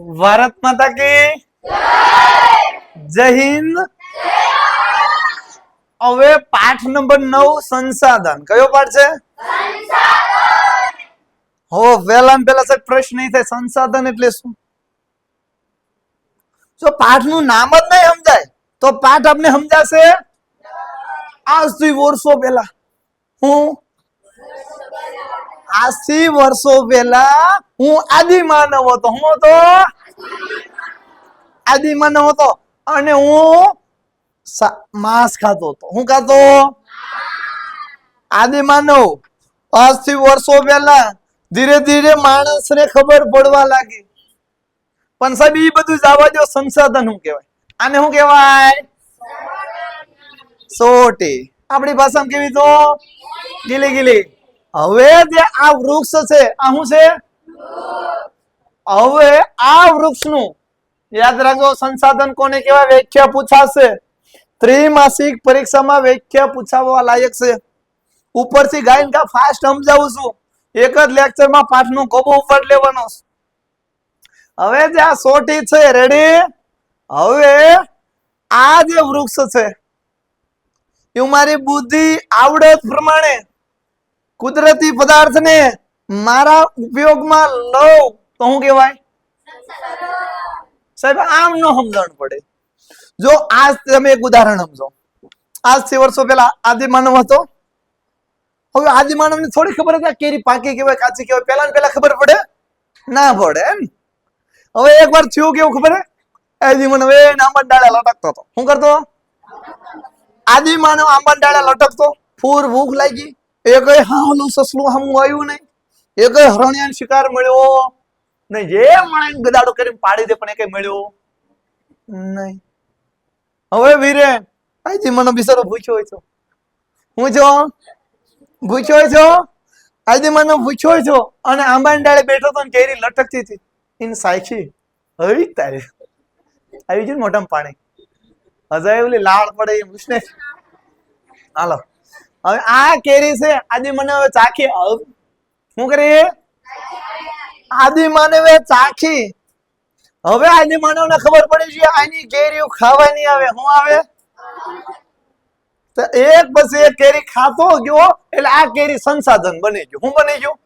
ભારત માતા કી જય હિન્દ। હવે પાઠ નંબર 9 સંસાધન કયો પાઠ છે? હો પહેલા સાહેબ પ્રશ્ન નહીં થાય સંસાધન એટલે શું? જો પાઠ નું નામ જ નહીં સમજાય તો પાઠ આપને સમજાશે? આજથી વર્ષો પહેલા આજથી વર્ષો પહેલા હું આદિમાનવ હતો। હું હતો આદિમાનવ હતો અને હું માંસ ખાતો હતો। હું ખાતો? આદિમાનવ। આજથી વર્ષો પહેલા ધીરે ધીરે માણસને ખબર પડવા લાગી। પણ સાહેબ એ બધું જવા દો, સંસાધન શું કહેવાય? આને શું કહેવાય? સોટી। આપણી ભાષામાં કેવી તો ગીલી ગીલી। હવે જે આ વૃક્ષ છે આ શું છે? હવે આ વૃક્ષનું યાદ રાખજો સંસાધન કોને કહેવાય? વ્યાખ્યા પૂછાશે ત્રિમાસિક પરીક્ષામાં, વ્યાખ્યા પૂછાવવા લાયક છે। ઉપરથી ગાઈને કા ફાસ્ટ સમજાવું છું, એક જ લેક્ચરમાં પાઠનો ગોબો ઉપર લેવાનો। હવે જે આ સોટી છે, રેડી? હવે આ જે વૃક્ષ છે એ મારી બુદ્ધિ આવડત પ્રમાણે કુદરતી પદાર્થને મારા ઉપયોગમાં લઉં તો શું કહેવાય? સાહેબ આમ નો સમજણ પડે। જો આજ તમે એક ઉદાહરણ સમજો। આજથી વર્ષો પહેલા આદિમાનવ હતો। હવે આદિમાનવ ને થોડી ખબર હતી કેરી પાકી કહેવાય કાચી કહેવાય? પહેલા ખબર પડે? ના પડે એમ। હવે એક વાર થયું કેવું ખબર હે? આદિમાનવ આંબા ડાળે લટકતો હતો। શું કરતો? આદિમાનવ આંબા ડાળે લટકતો, ફૂર ભૂખ લાગી, એ કઈ હાલું સસલું હમું આવ્યું નહીં, એ કઈ હરણિયાનો શિકાર મળ્યો નહીં, જે મળે ગદાડો કરીને પાડી દે પણ એ કઈ મળ્યો નહીં। હવે વીરે આદિમાનવ બિચારો ભૂખ્યો હોય છો। હું છો? ભૂખ્યો હોય છો? આદિમાનવ ભૂખ્યો હોય છો અને આંબાની ડાળે બેઠો તો કેરી લટકતી હતી, એને સાયખી હઈ તારે આવી ગયું મોઢામાં પાણી, હજાય ઓલી લાળ પડે એમ ને। હાલો હવે આ કેરી છે, આદિમાનવે ચાખી। શું કરી? આદિમાનવે ચાખી। હવે આદિમાનવને ખબર પડી છે આની કેરીઓ ખાવાની આવે। શું આવે? તો એક પછી એક કેરી ખાતો ગયો એટલે આ કેરી સંસાધન બની ગયું। શું બની ગયું?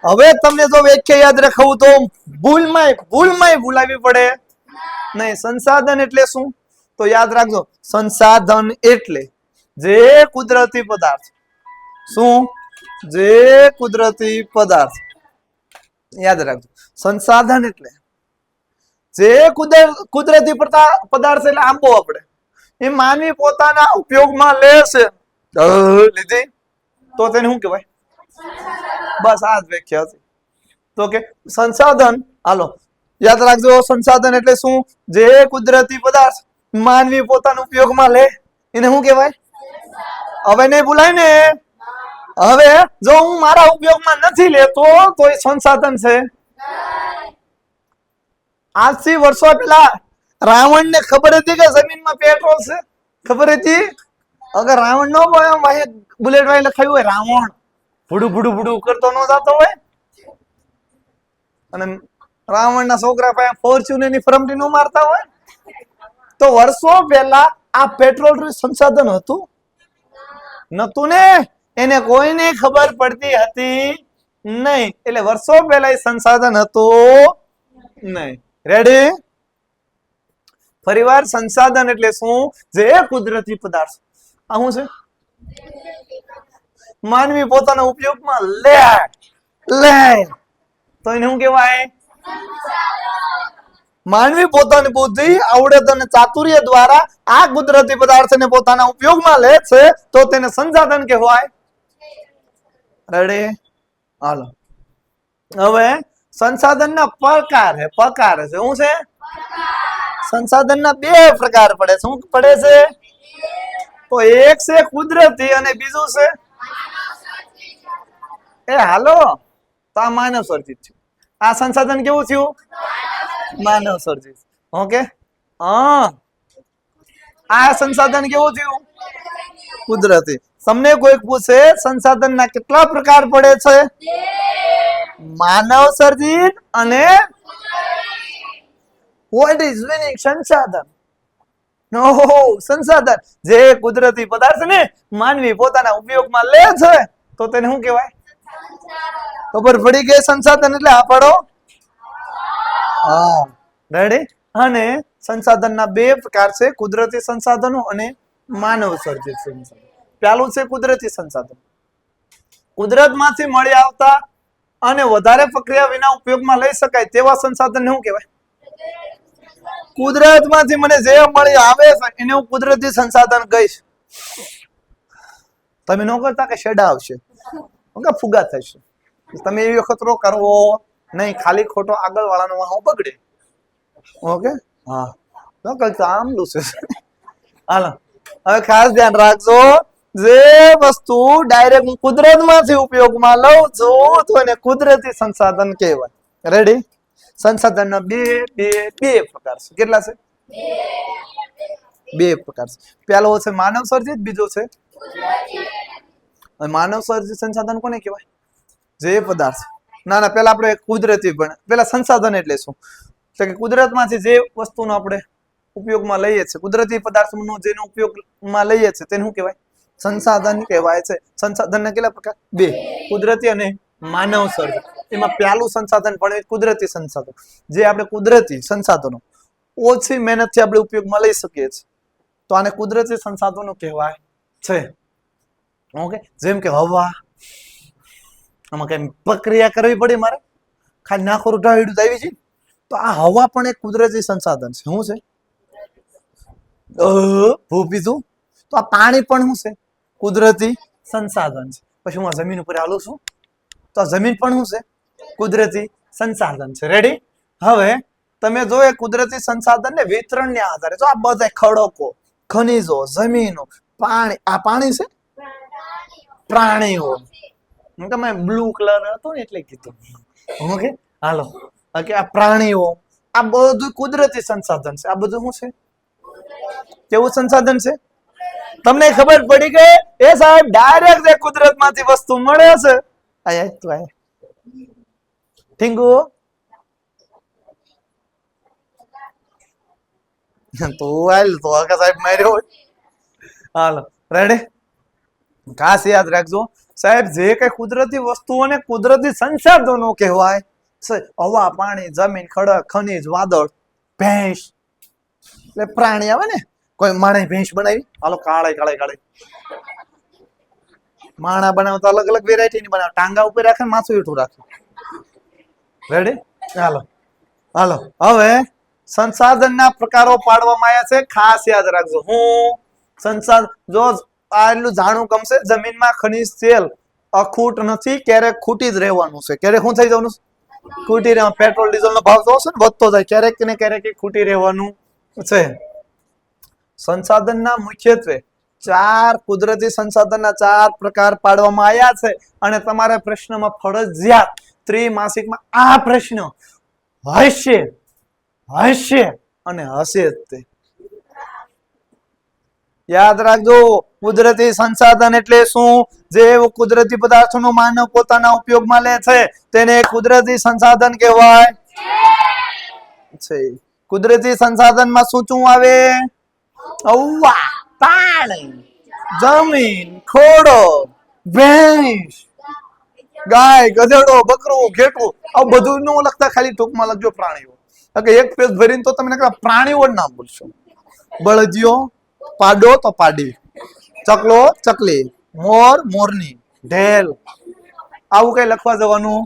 હવે તમને જો વ્યાખ્યા યાદ રાખવું તો ભૂલમાંય ભૂલાવી પડે નહીં। સંસાધન એટલે શું તો યાદ રાખજો, સંસાધન એટલે જે કુદરતી પદાર્થ, શું? જે કુદરતી પદાર્થ, યાદ રાખજો સંસાધન એટલે જે કુદરતી પદાર્થ એટલે આંબો આપણે એ માનવી પોતાના ઉપયોગમાં લે છે, લીધી તો તેને શું કહેવાય? બસ આ જ વ્યાખ્યા હતી। તો કે સંસાધન, હાલો યાદ રાખજો સંસાધન એટલે શું? જે કુદરતી પદાર્થ માનવી પોતાના ઉપયોગમાં લે એને શું કહેવાય? હવે નહીં ભૂલાય ને। હવે જો હું મારા ઉપયોગમાં નથી લેતો તો એ સંસાધન છે? આજથી વર્ષો પહેલા રાવણ ને ખબર હતી કે જમીનમાં પેટ્રોલ છે? ખબર હતી? અગર રાવણ નો બુલેટ વાળી લખાયું હોય રાવણ ભૂડું ભૂડું ભૂડું કરતો ન જતો હોય અને રાવણ ના છોકરા પાસે ફોર્ચ્યુનર ની ફરમટી નો મારતા હોય તો વર્ષો પહેલા આ પેટ્રોલ સંસાધન હતું? નતું ને, એને કોઈને ખબર પડતી હતી નહીં, એટલે વર્ષો પહેલા એ સંસાધન હતું નહીં। રેડી? ફરીવાર સંસાધન એટલે શું? જે કુદરતી પદાર્થ આ શું છે? માનવી પોતાના ઉપયોગમાં લે તો એને શું કહેવાય? માનવી પોતાની બુદ્ધિ આવડત અને ચાતુર્ય દ્વારા આ કુદરતી પદાર્થને પોતાના ઉપયોગમાં લે છે તો તેને સંસાધન કહેવાય। રેડી? હાલો હવે સંસાધનના પ્રકાર છે। પ્રકાર છે શું છે? સંસાધનના બે પ્રકાર પડે। શું પડે છે? તો એક છે કુદરતી અને બીજું છે હાલો તો આ માનવ સર્જિત છે। આ સંસાધન કેવું થયું? માનવ સર્જિત। ઓકે, આ સંસાધન કેવું થયું? કુદરતી। તમને કોઈ પૂછે સંસાધનના કેટલા પ્રકાર પડે છે? માનવ સર્જિત અને વોટ ઇઝ મીનિંગ સંસાધન? ઓહો, સંસાધન જે કુદરતી પદાર્થ ને માનવી પોતાના ઉપયોગમાં લે છે તો તેને શું કહેવાય? ખબર પડી ગઈ? સંસાધન એટલે આ પાડો. હા, રેડી. અને સંસાધનના બે પ્રકાર છે, કુદરતી સંસાધનો અને માનવ સર્જિત સંસાધનો. પહેલું છે કુદરતી સંસાધન. કુદરતમાંથી મળી આવતા અને વધારે પ્રક્રિયા વિના ઉપયોગમાં લઈ શકાય તેવા સંસાધનને શું કહેવાય? કુદરતમાંથી મને જે મળી આવે છે એને હું કુદરતી સંસાધન કહીશ. તમે ન કરતા કે શેડા આવશે, ફુગા થશે. તમે એવી ખતરો કરવો નહીં, ખાલી ખોટો આગળ વાળાનો વાહો બગડે. ઓકે, હા, ન કરતા આમ લૂસે. હાલો, હવે ખાસ ધ્યાન રાખજો, જે વસ્તુ ડાયરેક્ટ હું કુદરતમાંથી ઉપયોગમાં લઉં છું તો એને કુદરતી સંસાધન કહેવાય. રેડી? સંસાધનના બે પ્રકાર છે. કેટલા છે? બે પ્રકાર છે. પહેલો છે માનવ સર્જિત, બીજો છે માનવ સર્જિત સંસાધન કોને કહેવાય? જે પદાર્થ ના પેલા આપણે કુદરતી પણ પેલા સંસાધન એટલે શું? એટલે કે કુદરતમાંથી જે વસ્તુનો આપણે ઉપયોગમાં લઈએ છીએ, કુદરતી પદાર્થનો જેનો ઉપયોગમાં લઈએ છીએ તેને શું કહેવાય? સંસાધન કહેવાય છે. સંસાધનના કેટલા પ્રકાર? બે, કુદરતી અને માનવ સર્જિત. એમાં પહેલું સંસાધન પણ કુદરતી સંસાધન, જે આપણે કુદરતી સંસાધનો ઓછી મહેનતથી આપણે ઉપયોગમાં લઈ શકીએ છીએ, તો આને કુદરતી સંસાધનો કહેવાય છે. ઓકે, જેમ કે હવા, આમાં કઈ પ્રક્રિયા કરવી પડે મારે, ખાલી નાખોરું ઢાળ્યું આવી છે, તો આ હવા પણ એક કુદરતી સંસાધન છે. શું છે? ભૂ પીધું, તો આ પાણી પણ શું છે? કુદરતી સંસાધન છે. પછી હું આ જમીન ઉપર હાલું છું તો આ જમીન પણ શું છે? કુદરતી સંસાધન છે. રેડી? હવે તમે જો એ કુદરતી સંસાધન ને વિતરણને આધારે જો આ બધા ખડકો, ખનિજો, જમીનો, પાણી, આ પાણી છે, પ્રાણીઓ. તમે બ્લુ કલર હતો ને એટલે કીધું. ઓકે, હાલો, કે આ પ્રાણીઓ, આ બધું કુદરતી સંસાધન છે. આ બધું શું છે? કેવું સંસાધન છે? તમને ખબર પડી ગઈ? એ સાહેબ ડાયરેક્ટ જે કુદરતમાંથી વસ્તુ મળે છે. આય તું આય ઠીંગુ તો હાલ તો આકા સાહેબ માર્યો હોય. હાલો, રેડી? ખાસ યાદ રાખજો સાહેબ, જે કઈ કુદરતી વસ્તુઓને કુદરતી સંસાધનો કહેવાય છે. હવા, પાણી, જમીન, ખડક, ખનીજ, વાદળ, ભેંસ, એટલે પ્રાણી આવે ને. કોઈ માણે ભેંસ બનાવી, હાલો કાળે માણા બનાવતા અલગ અલગ વેરાયટી ની બનાવે, ટાંગા ઉપર રાખે, માથું હેઠું રાખે. રેડી? હાલો હાલો, હવે સંસાધનના પ્રકારો પાડવામાં આવ્યા છે. ખાસ યાદ રાખજો. હું સંસાધન જો આટલું જાણવું ગમશે, જમીનમાં ખનિજ તેલ અખૂટ નથી, ક્યારેક ખૂટી જ રહેવાનું છે. ક્યારેક શું થઈ જવાનું? ખૂટી રહેવાનું. પેટ્રોલ ડીઝલ નો ભાવ જોશે ને વધતો જાય, ક્યારેક ને ક્યારેક ખૂટી રહેવાનું છે. સંસાધનના મુખ્યત્વે ચાર, કુદરતી સંસાધનના ચાર પ્રકાર પાડવામાં આવ્યા છે. અને તમારા પ્રશ્નમાં ફરજિયાત ત્રિમાસિકમાં આ પ્રશ્ન હશે અને હશે જ તે. યાદ રાખજો, કુદરતી સંસાધન એટલે શું? જે કુદરતી પદાર્થોનો માનવ પોતાના ઉપયોગમાં લે છે તેને કુદરતી સંસાધન કહેવાય છે. કુદરતી સંસાધનમાં શું શું આવે? હવા, પાણી, જમીન, ખોડો, ભેંસ, ગાય, ગધેડો, બકરું, ઘેટું, આ બધું ન લખતા, ખાલી ટૂંકમાં લખજો પ્રાણીઓ. એક પેજ ભરીને તો તમે પ્રાણીઓ જ નામ બોલશો. બળદિયો, પાડો તો પાડી, ચકલો ચકલી, મોર મોરની, ઢેલ, આવું કઈ લખવા જવાનું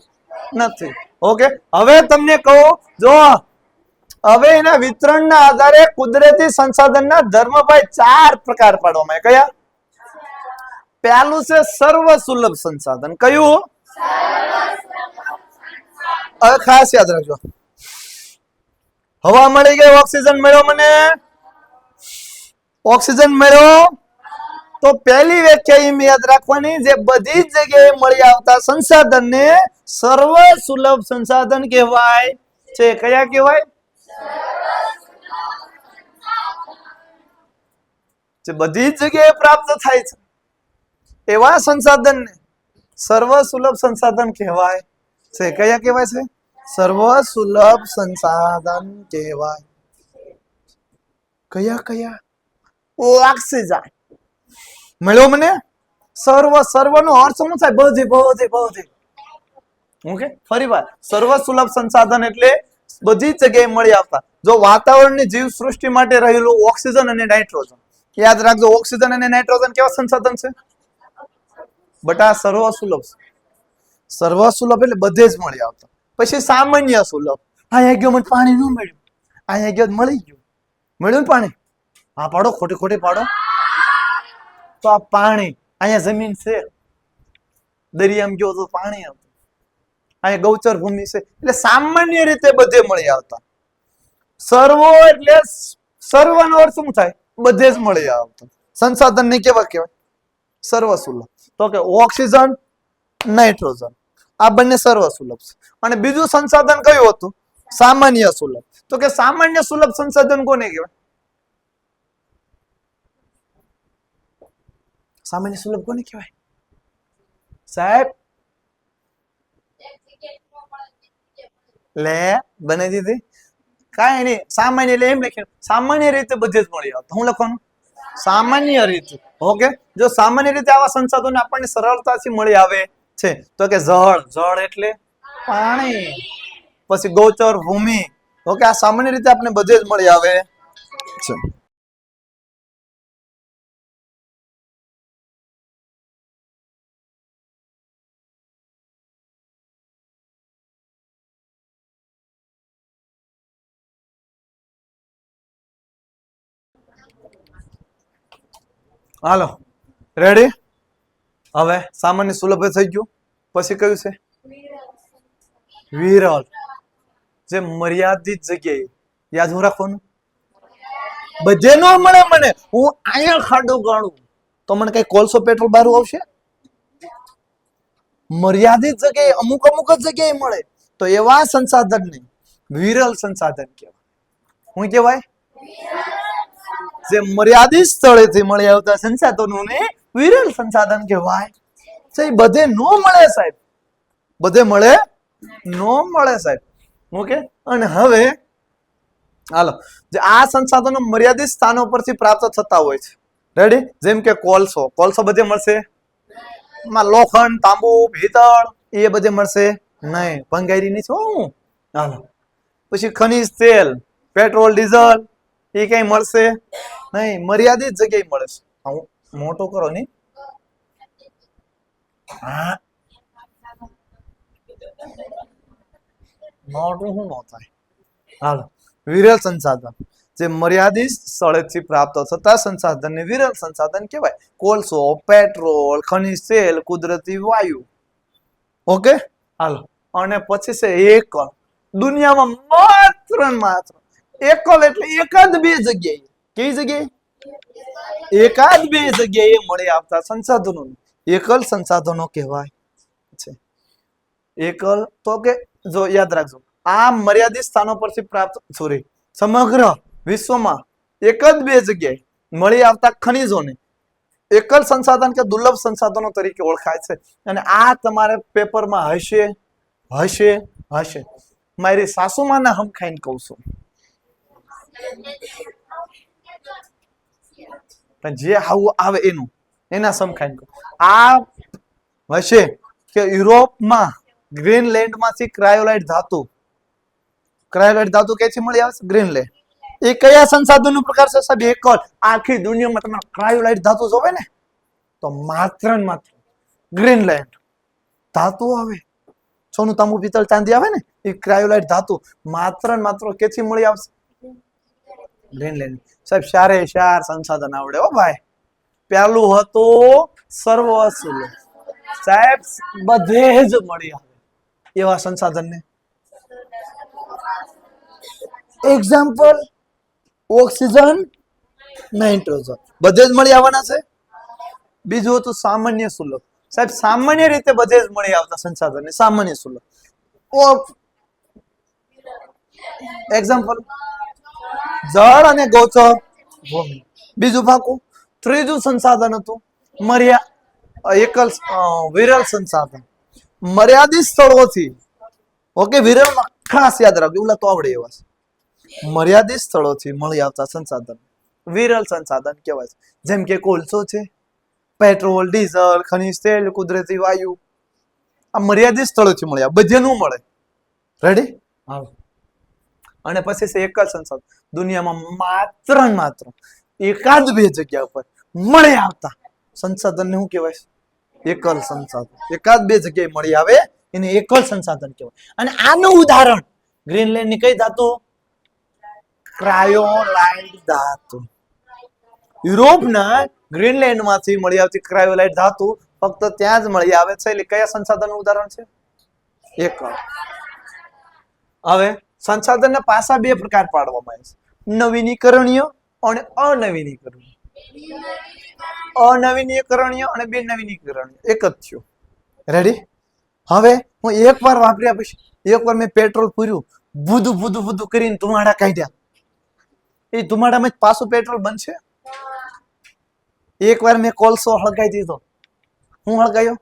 નથી. ઓકે, હવે તમને કહું, જો હવે એના વિતરણના આધારે કુદરતી સંસાધનના ધર્મભાઈ ચાર પ્રકાર પાડવામાં આવે. કયા? પહેલું છે સર્વ સુલભ સંસાધન. કયું? હવે ખાસ યાદ રાખજો, હવા મળી ગઈ, ઓક્સિજન મળ્યો, મને ઓક્સિજન મળ્યો, તો પહેલી વ્યાખ્યા એમ યાદ રાખવાની, જે બધી જ જગ્યાએ મળી આવતા સંસાધનને સર્વ સુલભ સંસાધન કહેવાય છે. કયા કહેવાય? જે બધી જ જગ્યાએ પ્રાપ્ત થાય છે એવા સંસાધનને સર્વ સુલભ સંસાધન કહેવાય છે. કયા કહેવાય છે? સર્વ સુલભ સંસાધન કહેવાય કયા કયા? ઓક્સિજન મળ્યો મને. સર્વનો અર્થ શું થાય? બધી. ઓકે, ફરી વાર, સર્વ સુલભ સંસાધન એટલે બધી જગ્યાએ મળી આવતા. જો વાતાવરણની જીવ સૃષ્ટિ માટે રહેલું ઓક્સિજન અને નાઇટ્રોજન, યાદ રાખજો, ઓક્સિજન અને નાઇટ્રોજન કેવા સંસાધન છે? બટા સર્વ સુલભ એટલે બધે જ મળી આવતા. પછી સામાન્ય સુલભ, અહીંયા ગયો મને પાણી ન મળ્યું, અહીંયા ગયો મળી ગયું. મળ્યું ને પાણી? હા પાડો, ખોટી પાડો. તો આ પાણી, અહીંયા જમીન છે, દરિયામાં ગયો તો પાણી આવતું, અહીંયા ગૌચર ભૂમિ છે, એટલે સામાન્ય રીતે બધે મળી આવતા. સર્વો એટલે સર્વનો અર્થ શું થાય? બધે જ મળી આવતા. સંસાધન ને કેવા કહેવાય? સર્વ સુલભ. તો કે ઓક્સિજન, નાઇટ્રોજન, આ બંને સર્વ સુલભ છે. અને બીજું સંસાધન કયું હતું? સામાન્ય સુલભ. તો કે સામાન્ય સુલભ સંસાધન કોને કહેવાય? સામાન્ય સુલભ કોને કહેવાય સાહેબ? લે બનાવી દીધી. કાંઈ નહીં, સામાન્ય એટલે એમ લખ્યું, સામાન્ય રીતે બધે જ મળી આવતા. હું લખવાનું સામાન્ય રીતે. ઓકે, જો સામાન્ય રીતે આવા સંસાધનો આપણને સરળતાથી મળી આવે છે, તો કે જળ એટલે પાણી, પછી ગૌચર ભૂમિ. ઓકે, આ સામાન્ય રીતે આપણે બધે જ મળી આવે છે. હાલો, રેડી? હવે સામાન્ય સુલભ થઈ ગયું. પછી કયું છે? વિરલ, જે મર્યાદિત જગ્યાએ. યાદ હું રાખવાનું, બધે ન મળે. મને હું અહીંયા ખાડું ગાળું તો મને કઈ કોલસો પેટ્રોલ બારું આવશે? મર્યાદિત જગ્યાએ, અમુક જ જગ્યાએ મળે. તો એવા સંસાધન ને વિરલ સંસાધન કહેવાય. શું કહેવાય? જે મર્યાદિત સ્થળેથી મળી આવતા સંસાધનોને વિરલ સંસાધન કહેવાય. બધે ન મળે સાહેબ, બધે મળે સાહેબ. ઓકે, અને હવે હાલો, જે આ સંસાધનો મર્યાદિત સ્થાનો પરથી પ્રાપ્ત થતા હોય છે. રેડી? જેમ કે કોલસો બધે મળશે? લોખંડ, તાંબુ, પિત્તળ એ બધે મળશે નહીં, ભંગારી નહીં. શું? હાલો, પછી ખનિજ તેલ, પેટ્રોલ, ડીઝલ એ કઈ મળશે નહીં, મર્યાદિત જગ્યાએ મળે છે. મોટો કરો ની. હા, મોટું શું ન થાય. હાલો, વિરલ સંસાધન, જે મર્યાદિત સ્થળેથી પ્રાપ્ત થતા સંસાધનને વિરલ સંસાધન કહેવાય. કોલસો, પેટ્રોલ, ખનિજ તેલ, કુદરતી વાયુ. ઓકે, હાલો, અને પછી છે એકલ. દુનિયામાં માત્ર એકલ એટલે એકાદ બે જગ્યાએ. કેવી જગ્યાએ? એકાદ બે જગ્યાએ મળી આવતા સંસાધનો એકલ સંસાધનો કહેવાય છે. એકલ તો કે જો યાદ રાખજો, આ મર્યાદિત સ્થાનો પરથી પ્રાપ્ત સમગ્ર વિશ્વમાં એક જ બે જગ્યાએ મળી આવતા ખનિજોને એકલ સંસાધન કે દુર્લભ સંસાધનો તરીકે ઓળખાય છે. અને આ તમારે પેપરમાં હશે. મારી સાસુમાના હમ ખાઈને કહું છું, જે આવું આવે એના સમ ખાઈને કહું. આ હશે કે યુરોપમાં ગ્રીનલેન્ડમાંથી ક્રાયોલાઇટ ધાતુ ક્યાંથી મળી આવે છે? ગ્રીનલેન્ડ. એ કયા સંસાધનનો પ્રકાર છે સાહેબ? એકલ. આખી દુનિયામાં તમે ક્રાયોલાઇટ ધાતુ જોવે ને તો માત્ર ને માત્ર ગ્રીનલેન્ડ ધાતુ આવે. સોનું, તાંબુ, પિત્તળ, ચાંદી આવે ને એ ક્રાયોલાઇટ ધાતુ માત્ર ને માત્ર ક્યાંથી મળી આવશે? ગ્રીનલેન્ડ. સાહેબ શાર સંસાધન આવડે હો ભાઈ. પેલું હતું સર્વસુલભ. સાહેબ બધે જ મળી આવે એવા સંસાધનને એક્ઝામ્પલ ઓક્સિજન, નાઇટ્રોજન બધે જ મળી આવવાના છે. બીજું હતું સામાન્ય સુલભ. સાહેબ સામાન્ય રીતે બધે જ મળી આવતા સંસાધન સામાન્ય સુલભ. એક્ઝામ્પલ જળ અને ગૌચર ભૂમિ. બીજું પાકું. ત્રીજું સંસાધન હતું વિરલ સંસાધન, મર્યાદિત સ્થળોથી. ઓકે, વિરલ ખાસ યાદ રાખજો, ઓલા તો આવડે એવા છે. મર્યાદિત સ્થળોથી મળી આવતા સંસાધન વિરલ સંસાધન કહેવાય છે. જેમ કે કોલસો છે, પેટ્રોલ, ડીઝલ, ખનિજ તેલ, કુદરતી વાયુ, આ મર્યાદિત સ્થળોથી મળે, આ બધે નું મળે. રેડી? હા. અને પછી છે એકલ સંસાધન. દુનિયામાં માત્ર ને માત્ર એકાદ બે જગ્યા ઉપર મળી આવતા સંસાધનને શું કહેવાય? એકલ સંસાધન. એકાદ બે જગ્યાએ મળી આવે એને એકલ સંસાધન કહેવાય. અને આનું ઉદાહરણ ગ્રીનલેન્ડ ની કઈ ધાતુ? ક્રાયોલાઇટ ધાતુ. યુરોપના ગ્રીનલેન્ડ માંથી મળી આવતી ક્રાયોલાઇટ ધાતુ ફક્ત ત્યાં જ મળી આવે છે. એટલે કયા સંસાધનનું ઉદાહરણ છે? એકલ. હવે સંસાધનના પાસા બે પ્રકાર પાડવામાં આવે છે, નવીનીકરણીય અને અનવીનીકરણીય. અનવીનીકરણીય અને બિન નવીનીકરણીય એક જ થયું. રેડી? હવે હું એકવાર વાપર્યા પછી એકવાર મેં પેટ્રોલ પૂર્યું, ભૂદું કરીને ધુમાડા કાઢ્યા, એ ધુમાડામાં પાછું પેટ્રોલ બનશે? એકવાર મેં કોલસો હળગાઈ દીધો, હું હળગાયો?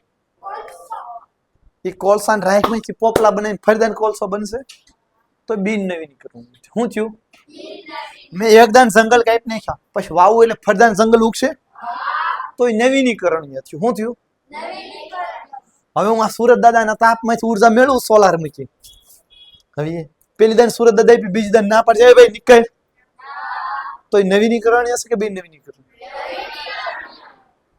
એ કોલસાને રાખમાંથી પોપલા બનાવીને ફરીદાન કોલસો બનશે? તો બિન નવીનીકરણ. શું થયું? મેં એકદાન જંગલ કાપી નાખ્યા, પછી વાવું એટલે ફરીદાન જંગલ ઉગશે? તો એ નવીનીકરણીય થયું. શું થયું? હવે હું આ સુરત દાદાના તાપમાંથી ઉર્જા મેળવું સોલાર મૂકી. હવે પેલી દાન સુરત દાદા આપી, બીજી દાન ના પાડે, ભાઈ નીકળ. તો એ નવીનીકરણીય હશે કે બિન નવીનીકરણ?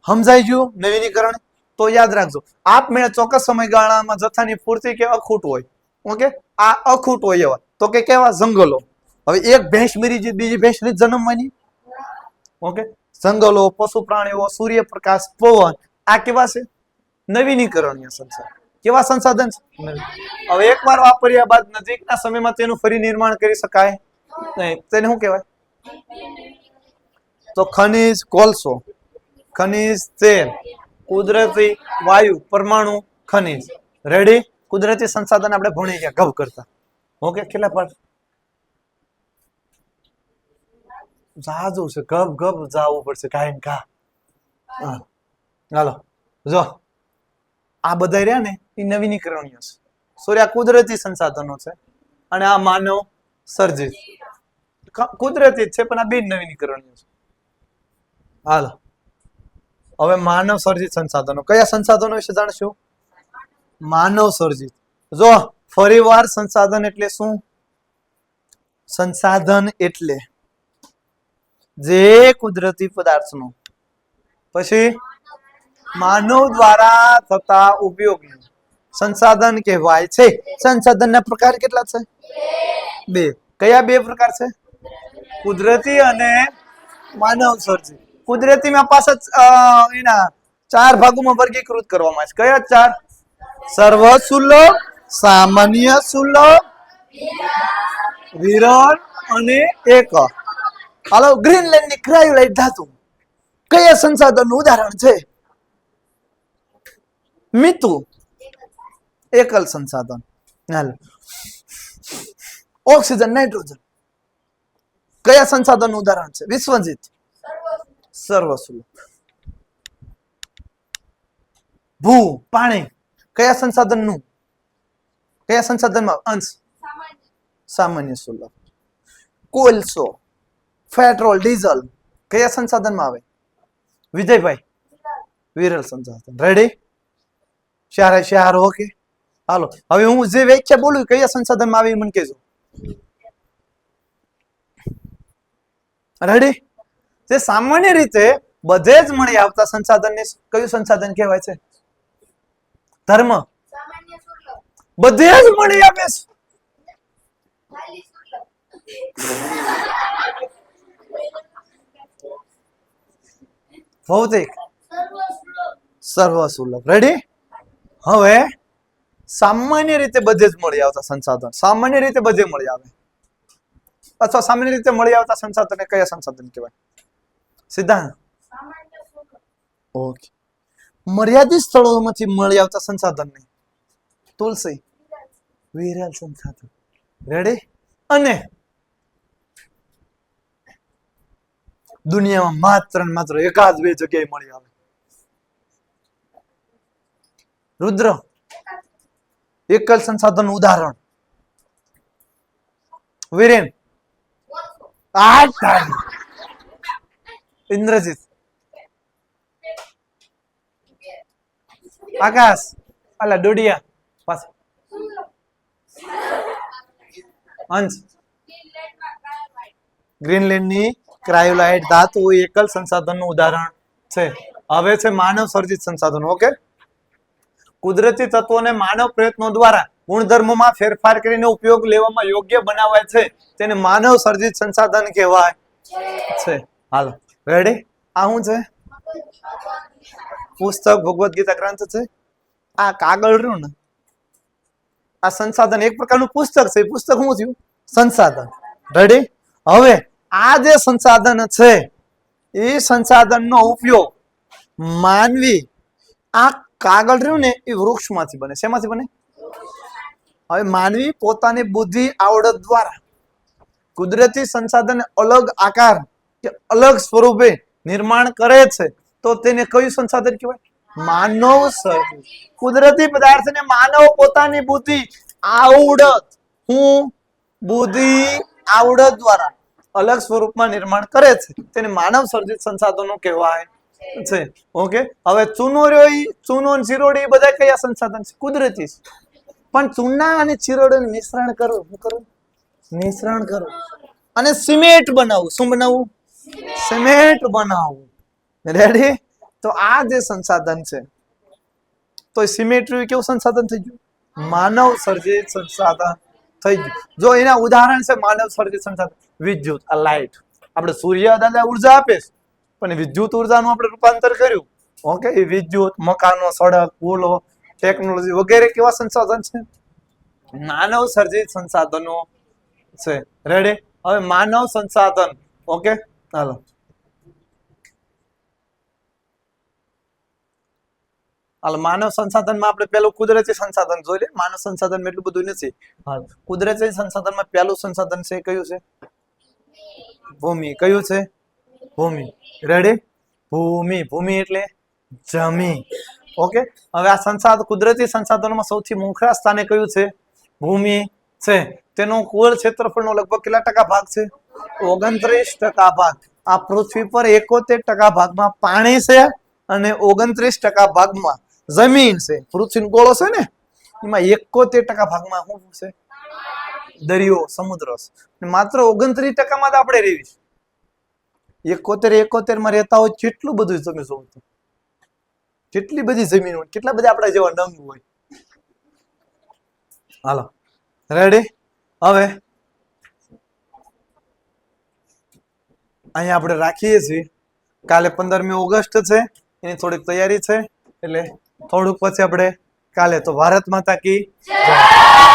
સમજાઈ ગયું? નવીનીકરણ. તો યાદ રાખજો, આપમેળે ચોક્કસ સમયગાળામાં જથ્થાની પૂર્તિ કે અખૂટ હોય. ઓકે, આ અખૂટ હોય એવા તો કે કેવા? જંગલો. હવે એક ભેંસ મરી જાય, બીજી ભેંસ ની જન્મવાની. ઓકે, જંગલો, પશુ પ્રાણીઓ, સૂર્યપ્રકાશ, પવન, આ કેવા છે? નવીનીકરણીય સંસાધન. કેવા સંસાધન છે? હવે એકવાર વાપર્યા બાદ નજીકના સમયમાં તેનું ફરી નિર્માણ કરી શકાય નહીં. તેને શું કહેવાય? તો ખનિજ, કોલસો, ખનિજ તેલ, કુદરતી વાયુ, પરમાણુ ખનિજ. રેડી? કુદરતી સંસાધન આપણે ભણી ગયા ગવ કરતા. ઓકે, કેટલા પાઠ? જાજુ છે, ગપ જાવું પડશે કાંઈ કા. હાલો જો, આ બધા રહ્યા ને એ નવીનીકરણીય છે. સોરી, આ કુદરતી સંસાધનો છે અને આ માનવ સર્જિત. કુદરતી જ છે પણ આ બિન નવીનીકરણીય છે. હાલો, હવે માનવ સર્જિત સંસાધનો. કયા સંસાધનો વિશે જાણશું? માનવ સર્જિત. જો ફરીવાર, સંસાધન એટલે શું? સંસાધન એટલે જે કુદરતી પદાર્થનો પછી માનવ દ્વારા થતા ઉપયોગનું સંસાધન કહેવાય છે. સંસાધનના પ્રકાર કેટલા છે? બે. કયા બે પ્રકાર છે? કુદરતી અને માનવ સર્જિત. કુદરતીમાં પાછા એના ચાર ભાગોમાં વર્ગીકૃત કરવામાં આવે છે. કયા ચાર? સર્વસુલભ, સામાન્ય સુલભ, વિરલ અને એક. હાલો, ગ્રીનલેન્ડની ક્રાયોલાઇટ ધાતુ કયા સંસાધનનું ઉદાહરણ છે? મીતુ, એકલ સંસાધન. હાલો, ઓક્સિજન, નાઇટ્રોજન કયા સંસાધનનું ઉદાહરણ છે? વિશ્વજીત, સર્વસુલભ. ભૂ, પાણી કયા સંસાધનનું? કયા સંસાધનમાં અંશ? સામાન્ય સુલભ. કોલસો, પેટ્રોલ, ડીઝલ કયા સંસાધનમાં આવે? વિજયભાઈ, વિરલ સંસાધન. રેડી? શાર. ઓકે, હાલો, હવે હું જે વ્યાખ્યા બોલું કયા સંસાધનમાં આવે મને કહેજો. રેડી? જે સામાન્ય રીતે બધે જ મળી આવતા સંસાધનને કયું સંસાધન કહેવાય છે? ધર્મ. બધે જ મળી આવે છે. ભૌતિક, સર્વસુલભ. રેડી? હવે સામાન્ય રીતે બધે જ મળી આવતા સંસાધન, સામાન્ય રીતે બધે મળી આવે અથવા સામાન્ય રીતે મળી આવતા સંસાધનને કયા સંસાધન કહેવાય? સિદ્ધાંત. ઓકે, મર્યાદિત સ્થળોમાંથી મળી આવતા સંસાધનને તુલસી, વિરલ સંસાધન. રેડી? અને દુનિયામાં માત્ર ને માત્ર એકાદ બે જગ્યાએ મળી આવે. રુદ્ર, એકલ સંસાધન ઉદાહરણ. વીરેન, ઇન્દ્રજીત, આકાશ, અલા ડોડિયા, પાસ, અંશ, ગ્રીનલેન્ડની ક્રાયોલાઇટ ધાતુ એકલ સંસાધનનું ઉદાહરણ છે. હવે છે માનવ સર્જિત સંસાધનો. ઓકે, કુદરતી તત્વોને માનવ પ્રયત્નો દ્વારા ગુણધર્મોમાં ફેરફાર કરીને ઉપયોગ લેવામાં યોગ્ય બનાવાય છે તેને માનવ સર્જિત સંસાધન કહેવાય છે. હાલો રેડી. આ શું છે? પુસ્તક, ભગવદ્ ગીતા ગ્રંથ છે. આ કાગળ રહ્યું ને, આ સંસાધન એક પ્રકારનું પુસ્તક છે. પુસ્તક શું થયું? સંસાધન. રેડી. હવે આ જે સંસાધન છે એ સંસાધનનો ઉપયોગ માનવી, આ કાગળ રહ્યું ને એ વૃક્ષમાંથી બને. શેમાંથી બને? હવે માનવી પોતાની બુદ્ધિ આવડત દ્વારા કુદરતી સંસાધન અલગ આકાર કે અલગ સ્વરૂપે નિર્માણ કરે છે તો તેને કયું સંસાધન કહેવાય? માનવ સર્જિત. કુદરતી પદાર્થને માનવ પોતાની બુદ્ધિ આવડત, હું બુદ્ધિ આવડત દ્વારા અલગ સ્વરૂપમાં નિર્માણ કરે છે તેને માનવ સર્જિત સંસાધનો કહેવાય છે. ઓકે, હવે ચૂનો રહ્યો, ચૂનો અને ચીરોડી બધા કયા સંસાધન છે? કુદરતી. પણ ચૂના અને ચીરોડીનું મિશ્રણ કરો. શું કરો? મિશ્રણ કરો અને સિમેન્ટ બનાવવું. શું બનાવવું? સિમેન્ટ બનાવવું. રેડી. તો આ જે સંસાધન છે તો સિમેન્ટ કેવું સંસાધન થઈ ગયું? માનવ સર્જિત સંસાધન થઈ ગયું. જો એના ઉદાહરણ છે માનવ સર્જિત સંસાધન. વિદ્યુત, આ લાઈટ, આપણે સૂર્ય દાદા ઉર્જા આપે છે પણ વિદ્યુત ઉર્જાનું આપણે રૂપાંતર કર્યું. ઓકે, એ વિદ્યુત, મકાનો, સડક, પુલો, ટેકનોલોજી વગેરે કેવા સંસાધન છે? માનવ સર્જિત સંસાધનો છે. રેડી. હવે માનવ સંસાધન. ઓકે, હાલો હાલ માનવ સંસાધનમાં આપણે પેલું કુદરતી સંસાધન જોઈ લે. માનવ સંસાધન એટલું બધું નથી. હાલ કુદરતી સંસાધનમાં પહેલું સંસાધન છે કયું છે? ભૂમિ. કયું છે? ભૂમિ. રેડી. ભૂમિ. ભૂમિ એટલે જમીન. ઓકે, હવે આ સંસાધન કુદરતી સંસાધનોમાં સૌથી મોખરા સ્થાને કયું છે? ભૂમિ છે. તેનું કુલ ક્ષેત્રફળનો લગભગ કેટલા ટકા ભાગ છે? 29% ભાગ. આ પૃથ્વી પર 71% ભાગમાં પાણી છે અને 29% ભાગમાં જમીન છે. પૃથ્વી ગોળો છે ને, એમાં 71% ભાગમાં શું છે? દરિયો, સમુદ્ર છે. માત્ર 29% માં આપણે રહેવી છે. 71 માં રહેતા હોય કેટલું બધું તમે જોવો તો, કેટલી બધી જમીન હોય, કેટલા બધા આપણા જેવા નંગ હોય. હાલો રેડી. હવે અહીંયા આપણે રાખીએ છીએ. કાલે 15મી ઓગસ્ટ છે, એની થોડીક તૈયારી છે એટલે થોડુંક પછી આપણે કાલે. તો ભારત માતા કી જય.